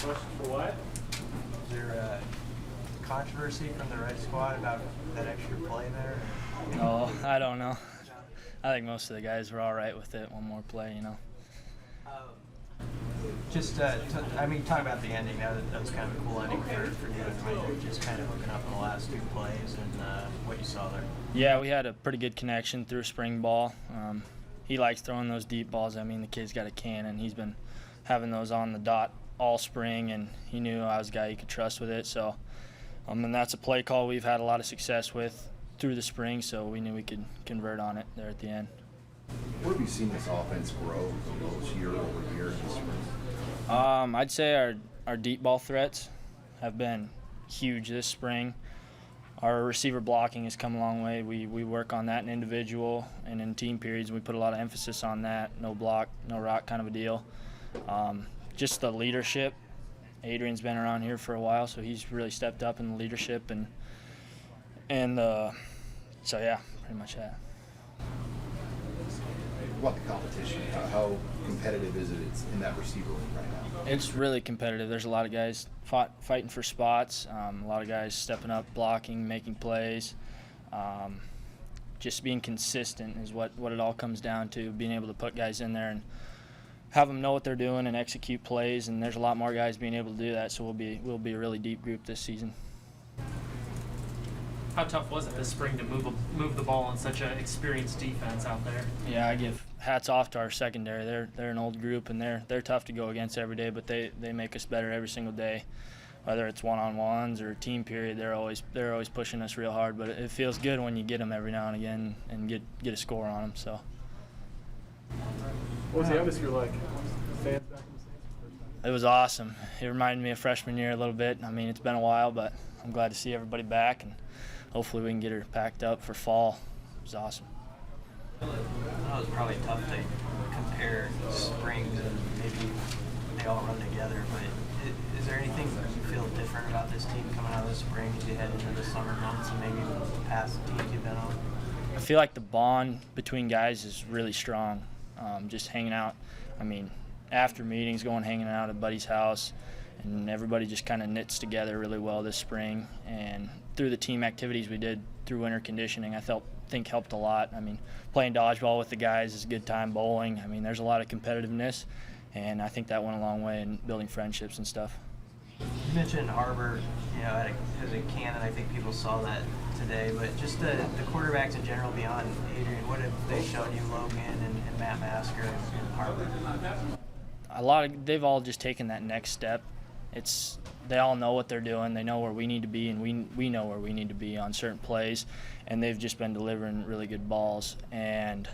Question for Wyatt? Is there a controversy from the Red Squad about that extra play there? No, I don't know. I think most of the guys were all right with it. One more play, you know. Just, talk about the ending. That was kind of a cool ending for you and just kind of hooking up in the last two plays and what you saw there. Yeah, we had a pretty good connection through spring ball. He likes throwing those deep balls. I mean, the kid's got a cannon. He's been having those on the dot all spring, and he knew I was a guy he could trust with it. So, and that's a play call we've had a lot of success with through the spring, so we knew we could convert on it there at the end. Where have you seen this offense grow from those year over year in the spring? I'd say our deep ball threats have been huge this spring. Our receiver blocking has come a long way. We work on that in individual and in team periods. We put a lot of emphasis on that. No block, no rock kind of a deal. Just the leadership. Adrian's been around here for a while, so he's really stepped up in the leadership so yeah, pretty much that. What about the competition? How competitive is it in that receiver room right now? It's really competitive. There's a lot of guys fighting for spots, a lot of guys stepping up, blocking, making plays. Just being consistent is what it all comes down to, being able to put guys in there and have them know what they're doing and execute plays, and there's a lot more guys being able to do that, so we'll be a really deep group this season. How tough was it this spring to move the ball on such an experienced defense out there? Yeah, I give hats off to our secondary. They're an old group, and they're tough to go against every day, but they make us better every single day. Whether it's one-on-ones or team period, they're always pushing us real hard. But it feels good when you get them every now and again and get a score on them. So. What was the atmosphere like? Fans back in the States? It was awesome. It reminded me of freshman year a little bit. I mean, it's been a while, but I'm glad to see everybody back, and hopefully we can get her packed up for fall. It was awesome. I know it was probably tough to compare springs and maybe they all run together, but is there anything you feel different about this team coming out of the spring as you head into the summer months and maybe the past teams you've been on? I feel like the bond between guys is really strong. Just hanging out. I mean, after meetings, hanging out at buddy's house, and everybody just kind of knits together really well this spring. And through the team activities we did through winter conditioning, I think helped a lot. I mean, playing dodgeball with the guys is a good time, bowling. I mean, there's a lot of competitiveness, and I think that went a long way in building friendships and stuff. You mentioned Haarberg, as a cannon. I think people saw that today, but just the quarterbacks in general beyond Adrian, what have they shown you, Logan and Matt Masker and Haarberg? They've all just taken that next step. They all know what they're doing. They know where we need to be, and we know where we need to be on certain plays, and they've just been delivering really good balls. And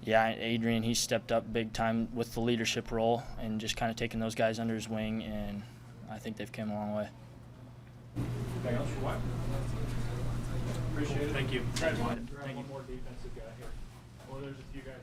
yeah, Adrian, he stepped up big time with the leadership role and just kind of taking those guys under his wing, and I think they've come a long way. Anything else for Wyatt? Appreciate it. Thank you. Thank you. One more defensive guy here. Well, there's a few guys.